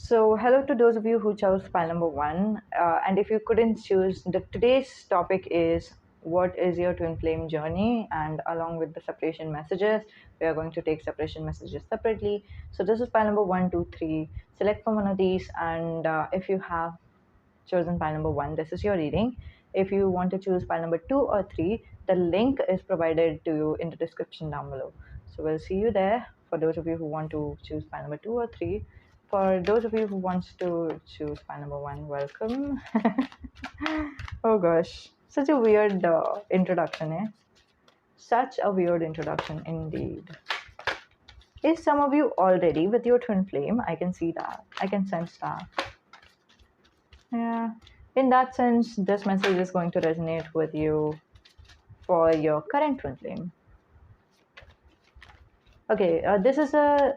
So, hello to those of you who chose file number one. And if you couldn't choose, today's topic is what is your twin flame journey? And along with the separation messages, we are going to take separation messages separately. So, this is file number one, two, three. Select from one of these, and if you have chosen file number one, this is your reading. If you want to choose file number two or three, the link is provided to you in the description down below. So we'll see you there for those of you who want to choose file number two or three. For those of you who wants to choose file number one, welcome. Oh gosh, such a weird introduction, eh? Such a weird introduction indeed. Is some of you already with your twin flame? I can see that. I can sense that. Yeah, in that sense, this message is going to resonate with you for your current twin flame. Okay, this is a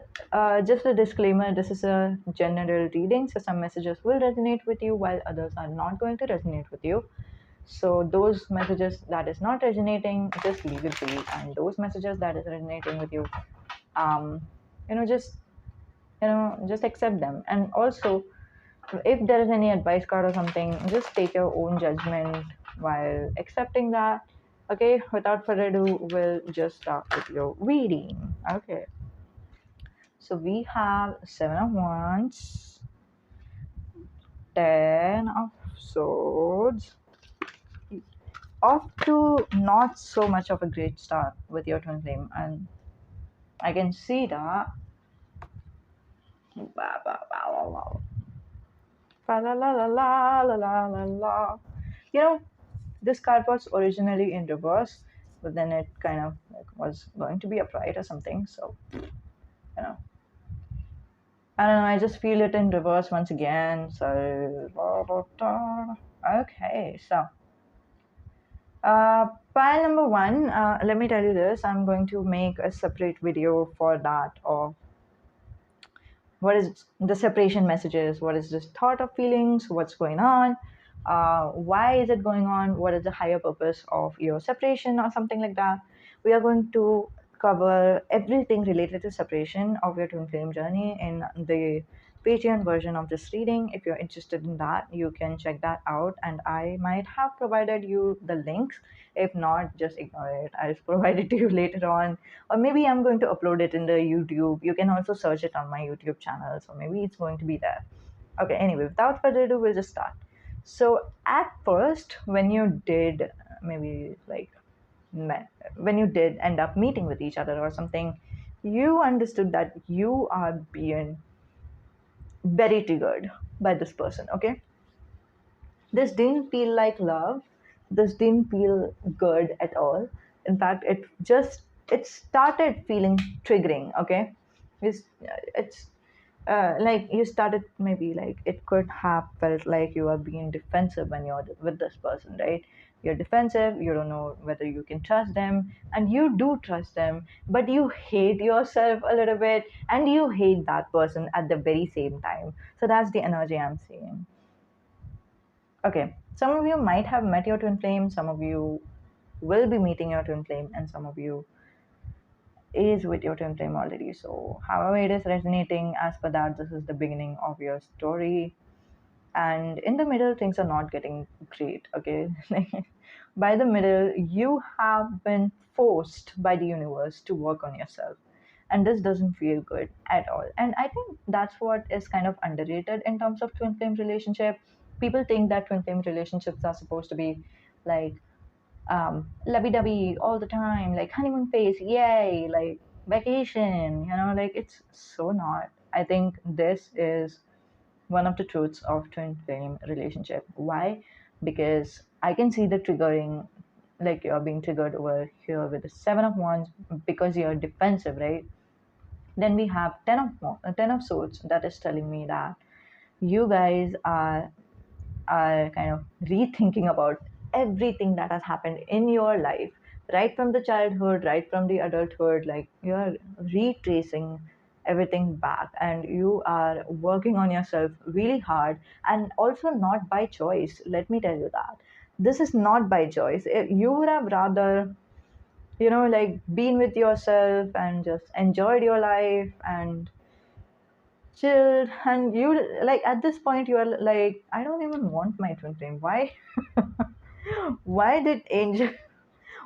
just a disclaimer. This is a general reading, so some messages will resonate with you, while others are not going to resonate with you. So those messages that is not resonating, just leave it be, and those messages that is resonating with you, um, you know, just just accept them. And also, if there is any advice card or something, just take your own judgment while accepting that. Okay, without further ado, we'll just start with your reading. Okay, so we have Seven of Wands, Ten of Swords. Off to not so much of a great start with your twin flame, and I can see that. Wow, wow, wow, wow. La la la la la la la la. You know, this card was originally in reverse, but then it kind of like was going to be upright or something. So, know, I don't know. I just feel it in reverse once again. So, okay. So, pile number one. Let me tell you this. I'm going to make a separate video for that of what is the separation messages, what is this thought of feelings, what's going on, why is it going on, what is the higher purpose of your separation or something like that. We are going to cover everything related to separation of your twin flame journey in the Patreon version of this reading. If you're interested in that, you can check that out, and I might have provided you the links. If not, just ignore it. I'll provide it to you later on, or maybe I'm going to upload it in the YouTube. You can also search it on my YouTube channel, so maybe it's going to be there. Okay, anyway, without further ado, we'll just start. So at first, when you did maybe like when you did end up meeting with each other or something, you understood that you are being very triggered by this person. Okay, this didn't feel like love, this didn't feel good at all. In fact, it started feeling triggering. Okay, it's like you started, maybe like it could have felt like you are being defensive when you're with this person, right? You're defensive, you don't know whether you can trust them, and you do trust them, but you hate yourself a little bit, and you hate that person at the very same time. So that's the energy I'm seeing. Okay, some of you might have met your twin flame, some of you will be meeting your twin flame, and some of you is with your twin flame already. So however it is resonating, as per that, this is the beginning of your story. And in the middle, things are not getting great. Okay, by the middle, you have been forced by the universe to work on yourself, and this doesn't feel good at all. And I think that's what is kind of underrated in terms of twin flame relationship. People think that twin flame relationships are supposed to be like lovey-dovey all the time, like honeymoon phase, yay, like vacation, like it's so not. I think this is one of the truths of twin flame relationship. Why? Because I can see the triggering, like you're being triggered over here with the Seven of Wands because you're defensive, right? Then we have Ten of Swords, that is telling me that you guys are kind of rethinking about everything that has happened in your life, right from the childhood, right from the adulthood. Like you're retracing everything back, and you are working on yourself really hard, and also not by choice. Let me tell you that this is not by choice. You would have rather like been with yourself and just enjoyed your life and chilled, and you like at this point you are like, I don't even want my twin flame. Why? Why did angel?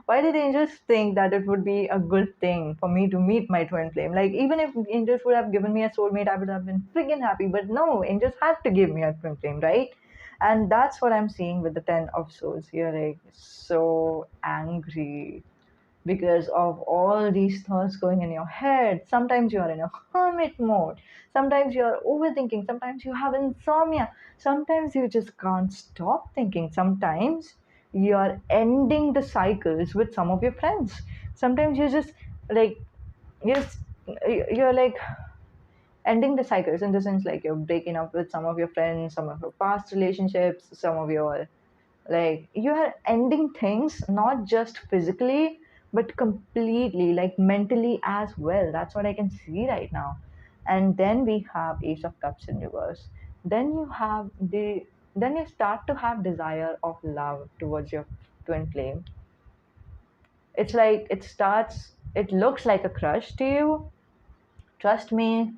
Why did angels think that it would be a good thing for me to meet my twin flame? Like, even if angels would have given me a soulmate, I would have been freaking happy. But no, angels had to give me a twin flame, right? And that's what I'm seeing with the Ten of Swords. You're like so angry because of all these thoughts going in your head. Sometimes you are in a hermit mode, sometimes you are overthinking, sometimes you have insomnia, sometimes you just can't stop thinking, sometimes you are ending the cycles with some of your friends, sometimes you're just like you're just, you're like ending the cycles in the sense like you're breaking up with some of your friends, some of your past relationships, some of your like you are ending things not just physically but completely, like mentally as well. That's what I can see right now. And then we have Ace of Cups in reverse. Then you have the then you start to have desire of love towards your twin flame. It's like it looks like a crush to you. Trust me,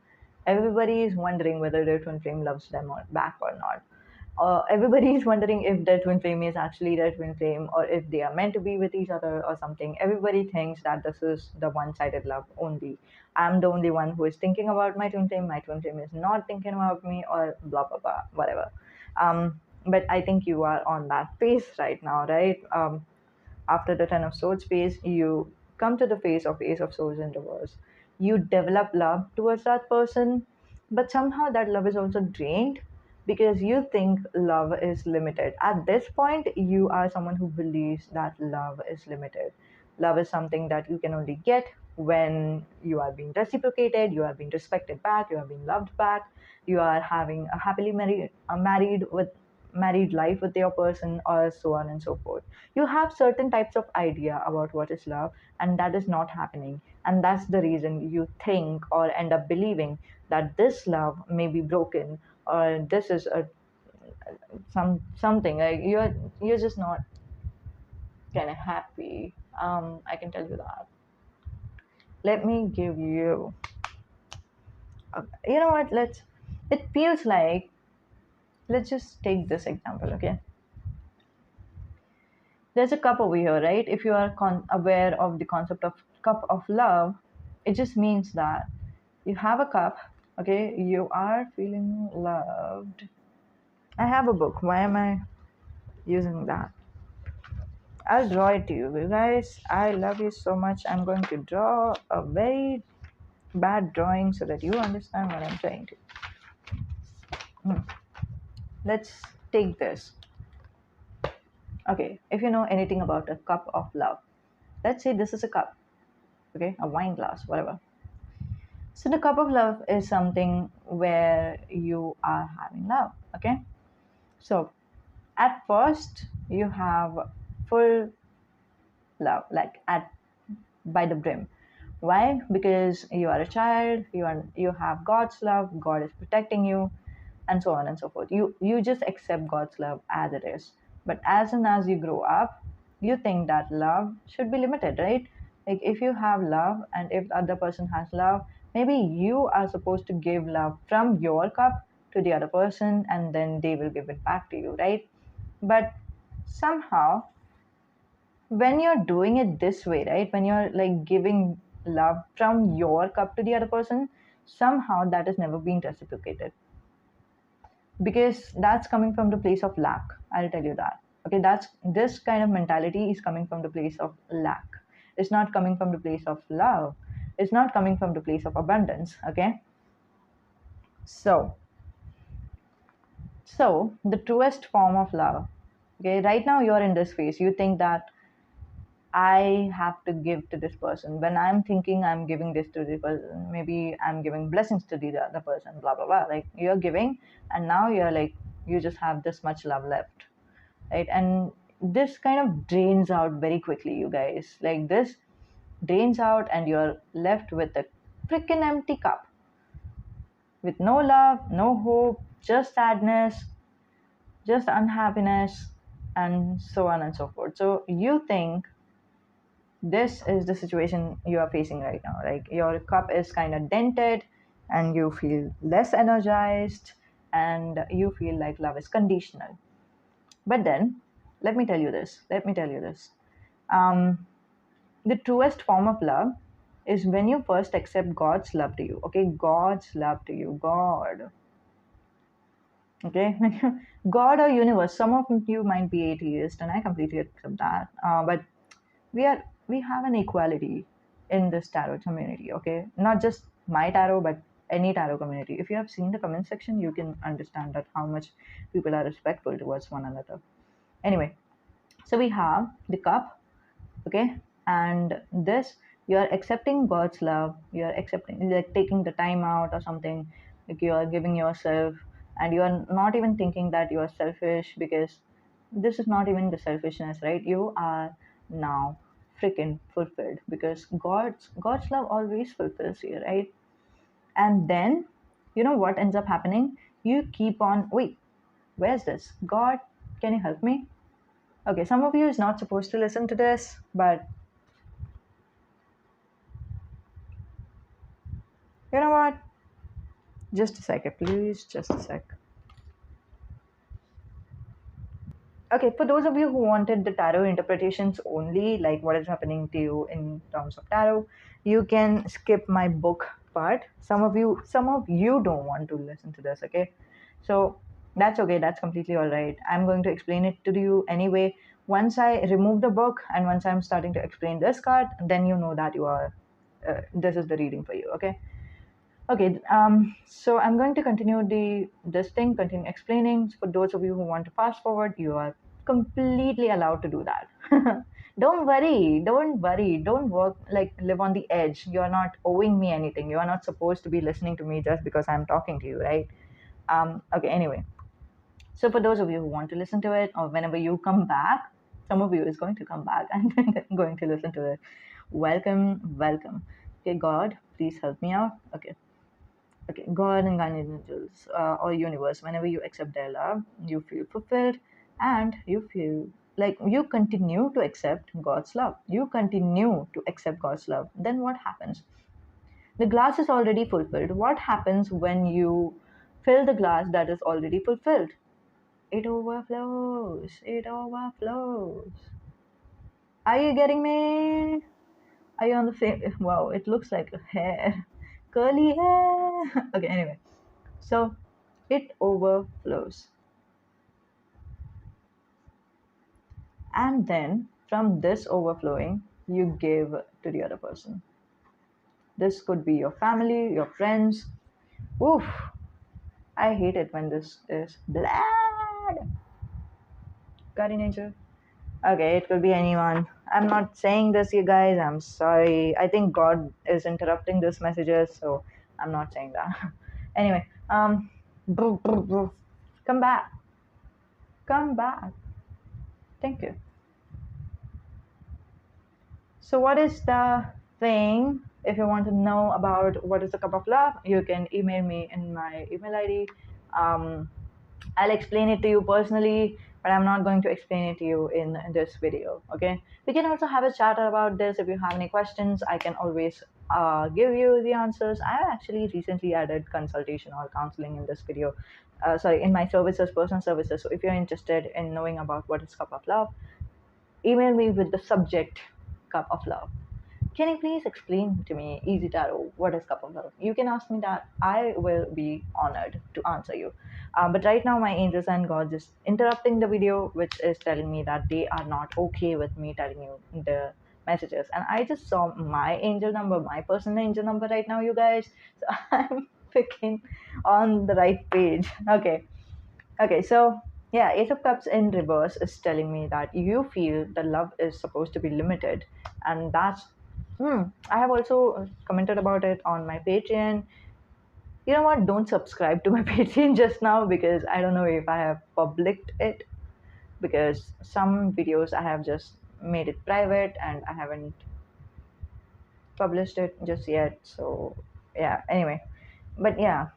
everybody is wondering whether their twin flame loves them or back or not. Everybody is wondering if their twin flame is actually their twin flame or if they are meant to be with each other or something. Everybody thinks that this is the one-sided love only. I'm the only one who is thinking about my twin flame. My twin flame is not thinking about me or blah blah blah, whatever. But I think you are on that phase right now, right? After the Ten of Swords phase, you come to the phase of Ace of Swords in reverse. You develop love towards that person, but somehow that love is also drained because you think love is limited. At this point, you are someone who believes that love is limited. Love is something that you can only get when you are being reciprocated, you are being respected back, you are being loved back, you are having a happily married life with your person, or so on and so forth. You have certain types of idea about what is love, and that is not happening, and that's the reason you think or end up believing that this love may be broken, or this is a something like you're just not kind of happy. I can tell you that. Let me give you you know what, it feels like, let's just take this example, okay? There's a cup over here, right? If you are aware of the concept of cup of love, it just means that you have a cup, okay? You are feeling loved. I have a book. Why am I using that? I'll draw it to you. You guys, I love you so much. I'm going to draw a very bad drawing so that you understand what I'm trying to. Hmm. Let's take this. Okay, if you know anything about a cup of love, let's say this is a cup, okay? A wine glass, whatever. So the cup of love is something where you are having love, okay? So at first you have full love, like at by the brim. Why? Because you are a child, you have God's love, God is protecting you, and so on and so forth. You just accept God's love as it is. But as soon as you grow up, you think that love should be limited, right? Like if you have love and if the other person has love, maybe you are supposed to give love from your cup to the other person and then they will give it back to you, right? But somehow when you're doing it this way, right? When you're like giving love from your cup to the other person, somehow that is never being reciprocated because that's coming from the place of lack. I'll tell you that. Okay, that's this kind of mentality is coming from the place of lack. It's not coming from the place of love. It's not coming from the place of abundance. Okay, so the truest form of love. Okay, right now you're in this phase. You think that I have to give to this person. When I'm thinking I'm giving this to the person, maybe I'm giving blessings to the other person, blah, blah, blah. Like you're giving, and now you're like, you just have this much love left, right? And this kind of drains out very quickly, you guys. Like this drains out, and you're left with a freaking empty cup with no love, no hope, just sadness, just unhappiness, and so on and so forth. So you think this is the situation you are facing right now. Like your cup is kind of dented, and you feel less energized, and you feel like love is conditional. But then, let me tell you this. Um, the truest form of love is when you first accept God's love to you. Okay, God's love to you. God. Okay, God or universe. Some of you might be atheist, and I completely accept that. But we have an equality in this tarot community. Okay, not just my tarot, but any tarot community. If you have seen the comment section, you can understand that how much people are respectful towards one another. Anyway, so we have the cup, okay, and this, you are accepting God's love, you are accepting, like taking the time out or something, like you are giving yourself, and you are not even thinking that you are selfish, because this is not even the selfishness, right? You are now freaking fulfilled, because God's love always fulfills you, right? And then, you know what ends up happening? You keep on, wait, where's this? God, can you help me? Okay, some of you is not supposed to listen to this, but you know what? Just a second, please. Just a sec. Okay, for those of you who wanted the tarot interpretations only, like what is happening to you in terms of tarot, you can skip my book part. Some of you don't want to listen to this, okay? So that's okay, that's completely all right. I'm going to explain it to you anyway. Once I remove the book and once I'm starting to explain this card, then you know that you are this is the reading for you, okay? Okay, so I'm going to continue continue explaining. For those of you who want to fast forward, you are completely allowed to do that. Don't worry, don't work like live on the edge. You are not owing me anything. You are not supposed to be listening to me just because I'm talking to you, right? Okay, anyway. So for those of you who want to listen to it, or whenever you come back, some of you is going to come back and going to listen to it. Welcome. Okay, God, please help me out. Okay, God and guardian angels or universe, whenever you accept their love, you feel fulfilled, and you feel like you continue to accept God's love. You continue to accept God's love. Then what happens? The glass is already fulfilled. What happens when you fill the glass that is already fulfilled? It overflows. It overflows. Are you getting me? Are you on the same? Wow, it looks like a hair. Curly hair. Okay, anyway. So it overflows. And then from this overflowing, you give to the other person. This could be your family, your friends. Oof, I hate it when this is blood. Got in nature. Okay, it could be anyone. I'm not saying this, you guys. I'm sorry. I think God is interrupting this messages, so I'm not saying that. Anyway, come back. Come back. Thank you. So, what is the thing? If you want to know about what is the cup of love, you can email me in my email ID. Um, I'll explain it to you personally, but I'm not going to explain it to you in this video. Okay? We can also have a chat about this. If you have any questions, I can always give you the answers. I actually recently added consultation or counseling in this video. Sorry, in my services, personal services. So if you're interested in knowing about what is cup of love, email me with the subject cup of love. Can you please explain to me, Easy Tarot, what is cup of love? You can ask me that. I will be honored to answer you. But right now, my angels and God is interrupting the video, which is telling me that they are not okay with me telling you the messages. And I just saw my angel number, my personal angel number right now, you guys. So I'm picking on the right page. Okay, so yeah, Ace of Cups in reverse is telling me that you feel the love is supposed to be limited, and that's. I have also commented about it on my Patreon. You know what? Don't subscribe to my Patreon just now, because I don't know if I have published it, because some videos I have just made it private and I haven't published it just yet. So yeah, anyway, but yeah,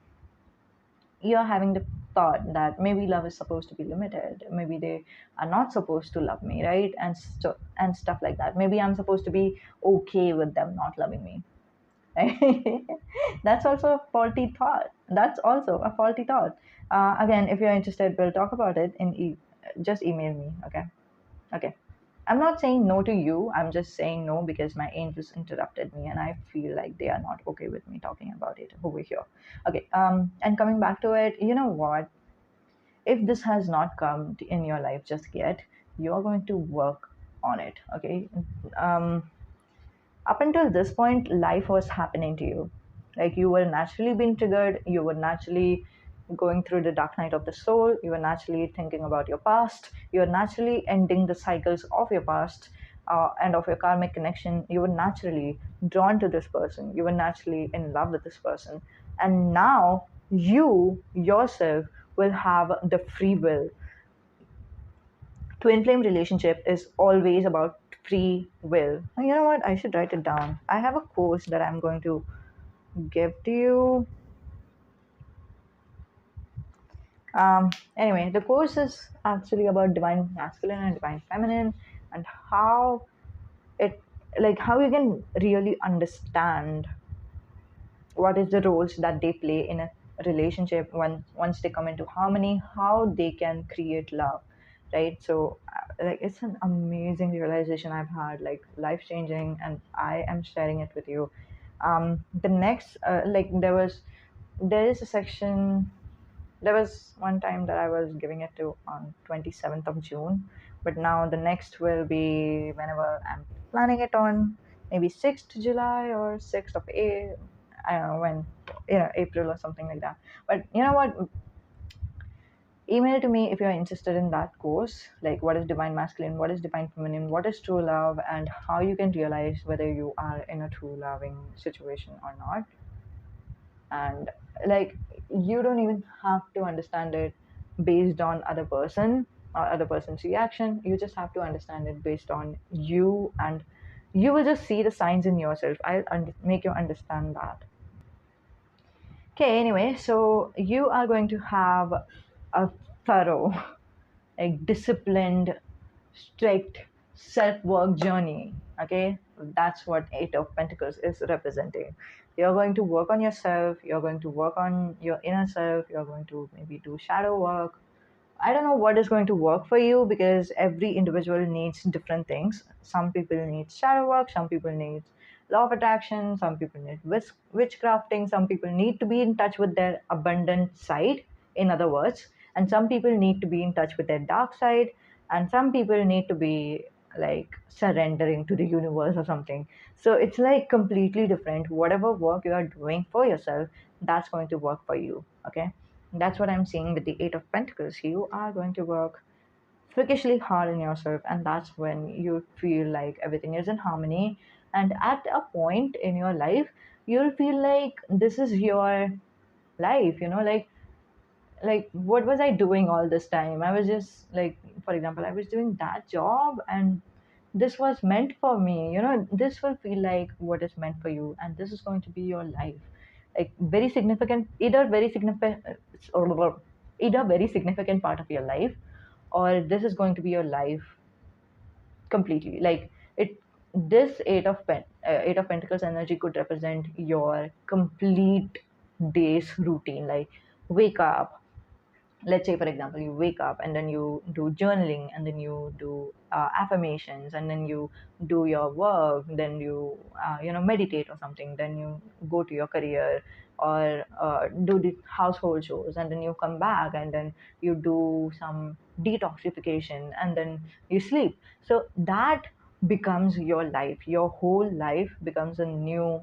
you're having the thought that maybe love is supposed to be limited, maybe they are not supposed to love me, right? And stuff like that. Maybe I'm supposed to be okay with them not loving me, That's also a faulty thought. That's also a faulty thought. Again, if you're interested, we'll talk about it just email me. Okay. Okay. I'm not saying no to you. I'm just saying no because my angels interrupted me and I feel like they are not okay with me talking about it over here. Okay. And coming back to it, you know what? If this has not come in your life just yet, you're going to work on it. Okay. Um, Up until this point, life was happening to you. Like you were naturally being triggered, you were naturally going through the dark night of the soul, you were naturally thinking about your past, you were naturally ending the cycles of your past and of your karmic connection. You were naturally drawn to this person, you were naturally in love with this person. And now you yourself will have the free will. Twin flame relationship is always about free will. And you know what? I should write it down. I have a course that I'm going to give to you. Anyway, the course is actually about divine masculine and divine feminine and how it, like, how you can really understand what is the roles that they play in a relationship when once they come into harmony, how they can create love, right? So like it's an amazing realization I've had, like life changing, and I am sharing it with you. The next like there is a section, there was one time that I was giving it to on 27th of June, but now the next will be whenever I'm planning it on, maybe 6th July or 6th of A. I don't know when, April or something like that. But you know what? Email to me if you're interested in that course, like what is divine masculine, what is divine feminine, what is true love, and how you can realize whether you are in a true loving situation or not. And like you don't even have to understand it based on other person or other person's reaction. You just have to understand it based on you, and you will just see the signs in yourself. Make you understand that. Okay, anyway, so you are going to have a thorough, like disciplined, strict self-work journey. Okay, that's what Eight of Pentacles is representing. You're going to work on yourself, you're going to work on your inner self, you're going to maybe do shadow work. I don't know what is going to work for you because every individual needs different things. Some people need shadow work, some people need law of attraction, some people need witchcrafting, some people need to be in touch with their abundant side, in other words, and some people need to be in touch with their dark side, and some people need to be like surrendering to the universe or something. So it's like completely different. Whatever work you are doing for yourself, that's going to work for you. Okay, that's what I'm seeing with the Eight of Pentacles. You are going to work freakishly hard in yourself, and that's when you feel like everything is in harmony. And at a point in your life, you'll feel like this is your life, like what was I doing all this time? I was just like, for example, I was doing that job and this was meant for me. This will feel like what is meant for you, and this is going to be your life. Like very significant, either very significant part of your life, or this is going to be your life completely. Like it, this Eight of Pentacles energy could represent your complete day's routine. Like wake up, let's say for example you wake up and then you do journaling and then you do affirmations and then you do your work, then you meditate or something, then you go to your career or do the household chores, and then you come back and then you do some detoxification and then you sleep. So that becomes your life. Your whole life becomes a new,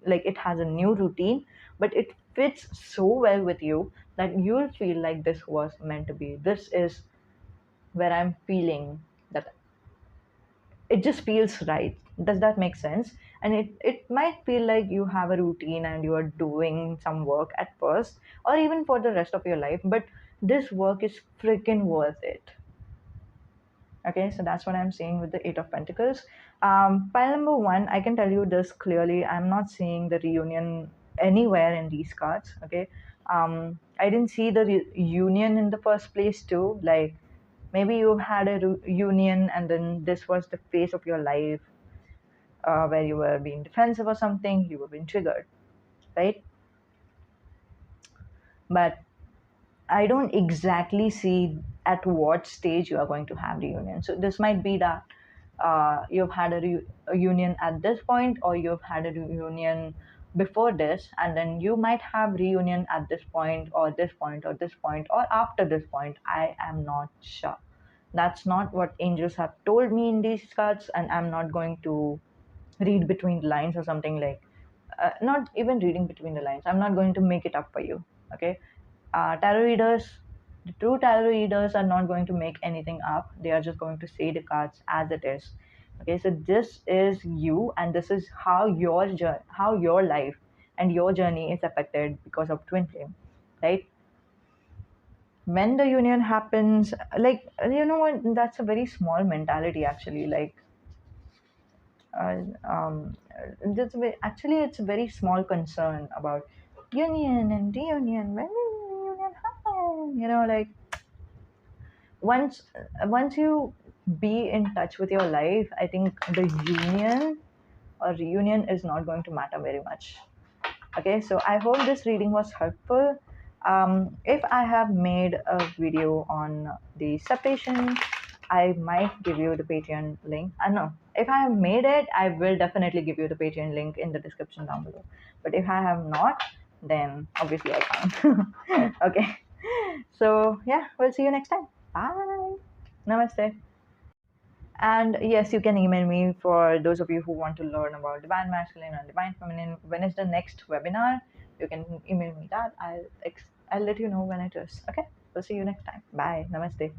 like it has a new routine, but it fits so well with you that you'll feel like this was meant to be. This is where I'm feeling that it just feels right. Does that make sense? And it might feel like you have a routine and you are doing some work at first or even for the rest of your life, but this work is freaking worth it. Okay, so that's what I'm seeing with the Eight of Pentacles. Pile number one, I can tell you this clearly. I'm not seeing the reunion anywhere in these cards. Okay, I didn't see the union in the first place too. Like maybe you had a union and then this was the phase of your life where you were being defensive or something, you were being triggered, right? But I don't exactly see at what stage you are going to have reunion. So this might be that you've had a union at this point, or you've had a reunion before this, and then you might have reunion at this point, or this point, or this point, or after this point. I am not sure. That's not what angels have told me in these cards, and I'm not going to read between the lines or something like. Not even reading between the lines. I'm not going to make it up for you. Okay, tarot readers, the true tarot readers are not going to make anything up. They are just going to say the cards as it is. Okay, so this is you, and this is how how your life and your journey is affected because of twin flame, right? When the union happens, like, you know what? That's a very small mentality, actually. Like, uh, um, actually, it's a very small concern about union and reunion. When will the union happen? You know, like, once once you be in touch with your life, I think the union or reunion is not going to matter very much. Okay, so I hope this reading was helpful. If I have made a video on the separation, I might give you the Patreon link. I know if I have made it, I will definitely give you the Patreon link in the description down below. But if I have not, then obviously I can't. Okay, so yeah, we'll see you next time. Bye. Namaste. And yes, you can email me for those of you who want to learn about divine masculine and divine feminine. When is the next webinar? You can email me that. I'll let you know when it is. Okay. We'll see you next time. Bye. Namaste.